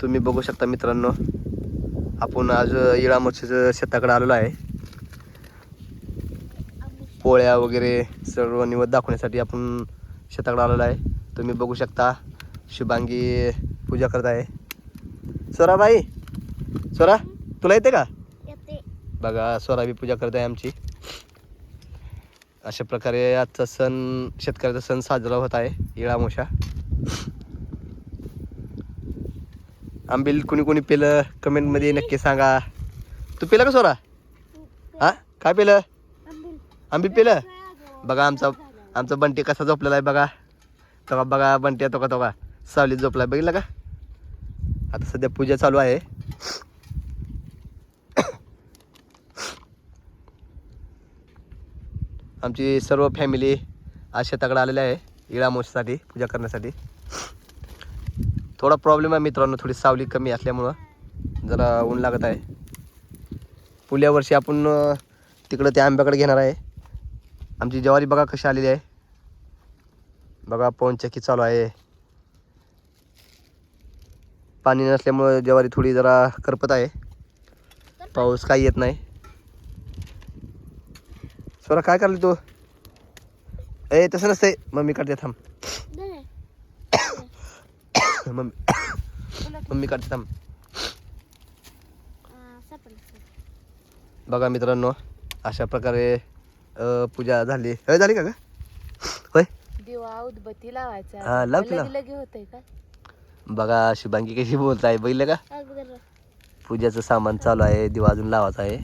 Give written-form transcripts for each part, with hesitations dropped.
तुम्ही बघू शकता मित्रांनो, आपण आज इळामोशीच्या शेताकडे आलेलो आहे. पोळ्या वगैरे सर्व निवद दाखवण्यासाठी आपण शेताकडे आलेलो आहे. तुम्ही बघू शकता शुभांगी पूजा करत आहे. स्वराबाई, स्वरा तुला येते का? बघा स्वरा बी पूजा करत आहे आमची. अशा प्रकारे आजचा सण, शेतकऱ्याचा सण साजरा होत आहे इळामोशा. आंबील कुणी कुणी पेलं कमेंटमध्ये नक्की सांगा. तू पेलं का स्वरा? हा काय पेलं? आंबील पेलं. बघा आमचा बंटी कसा झोपलेला आहे बघा. तो बघा बंटी तो का सावलीत झोपलाय बघितलं का. आता सध्या पूजा चालू आहे. आमची सर्व फॅमिली आज शेताकडे आलेली आहे इळामोशीसाठी पूजा करण्यासाठी. थोडा प्रॉब्लेम आहे मित्रांनो, थोडी सावली कमी असल्यामुळं जरा ऊन लागत आहे. पुढल्या वर्षी आपण तिकडं त्या आंब्याकडे घेणार आहे. आमची ज्वारी बघा कशी आलेली आहे. बघा पवनचक्की चालू आहे. पाणी नसल्यामुळं ज्वारी थोडी जरा करपत आहे. पाऊस काही येत नाही. स्वरा काय करली तू? ए तसं नसतंय, मम्मी काढते थांब. मम्मी काढते थांब. बघा मित्रांनो, अशा प्रकारे पूजा झाली. झाली का ग? होय, दिवा उदबत्ती लावायचा. हा लाव की लाव. लगे होतंय का? बघा शुभांगी कशी बोलत आहे बघितलं का. पूजाचं सामान चालू आहे. दिवा अजून लावायचा आहे.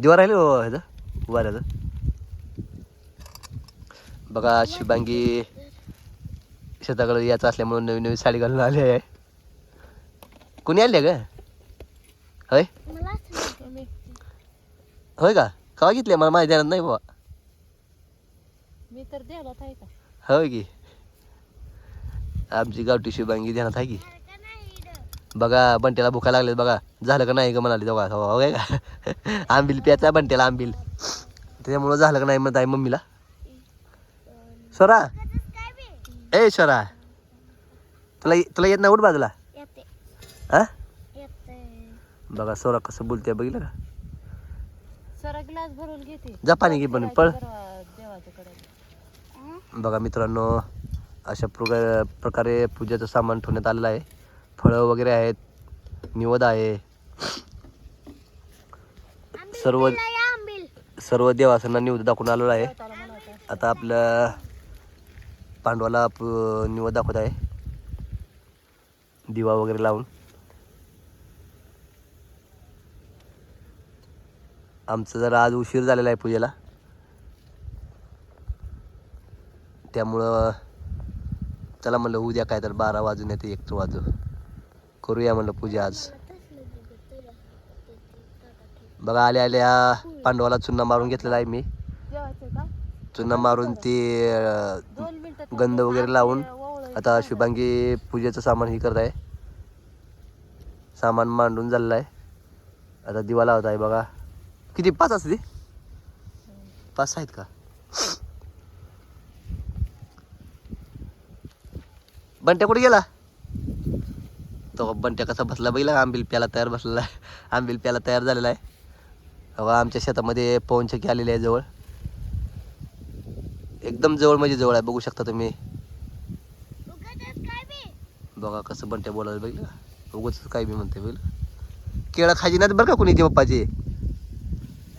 दिवा राहिले ह्याचं उभाऱ्याचं. बघा शुभांगी शेताकडे यायचं असल्यामुळे नवीन नवीन साडी घालून आली आहे. कोणी आले ग? होय होय का? केव्हा घेतले मला माहिती ध्यानात नाही बाबा. मी तर द्यायला आहे का? होय की आमची गावठी शुभांगी ध्यानात आहे की. बघा बंट्याला भुका लागले बघा. झालं का नाही का म्हणाली तेव्हा होय का. आंबील प्याचा बंट्याला आंबील, त्याच्यामुळं झालं का नाही म्हणत आहे मम्मीला. स्वरा ए स्वरा, तुला येत नाही उठ बाजूला. हा बघा स्वरा कसं बोलते बघितलं का. सरा ग्लास भरून घेते. जा पाणी घे पण पळ. देवाच्या कडे. बघा मित्रांनो, अशा प्रकारे पूजेचं सामान ठेवण्यात आलेलं आहे. फळं वगैरे आहेत, निवद आहे. सर्व देवासांना निवद दाखवून आलेला आहे. आता आपल्या पांडवाला निवद दाखवत आहे दिवा वगैरे लावून. आमचं जरा आज उशीर झालेला आहे पूजेला, त्यामुळं चला म्हणलं उद्या काय तर 12 वाजून येते 1 वाजू करूया म्हणलं पूजा आज. बघा आल्या आल्या पांडवाला चुन्ना मारून घेतलेला आहे मी. चुन्ना मारून ते गंध वगैरे लावून आता शुभांगी पूजेचं सामान ही करत आहे. सामान मांडून झालेलं आहे. आता दिवा लावत आहे. बघा किती 5 असते, 5 आहेत का. बंट्या कुठे गेला? तो बंट्या कसा बसला बघितला. आंबील प्याला तयार बसलेला आहे. आंबील प्याला तयार झालेला आहे. हवा आमच्या शेतामध्ये पवनचक्की आलेली आहे जवळ, एकदम जवळ म्हणजे जवळ आहे. बघू शकता तुम्ही. बघा कसं बंट्या बोलायला बघितलं का. उगाच काय बी म्हणते बघितलं. केळं खायची नाही बरं का कुणी ते पप्पाची.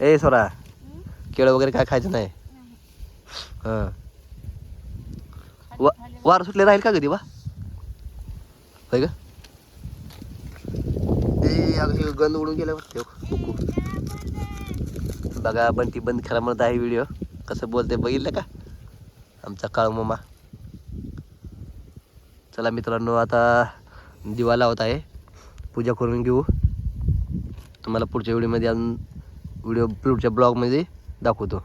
ए सोरा, केळं वगैरे काय खायचं नाही. हां वार सुटले राहील का कधी वा होय का. ए गंध उडून गेला बघा. बंटी बंद करा म्हणत आहे व्हिडिओ. कसं बोलते बघितलं का आमचा काळू मामा. चला मित्रांनो, आता दिवा लावत आहे. पूजा करून घेऊ. तुम्हाला पुढच्या व्हिडिओमध्ये अजून पुढच्या ब्लॉगमध्ये दाखवतो.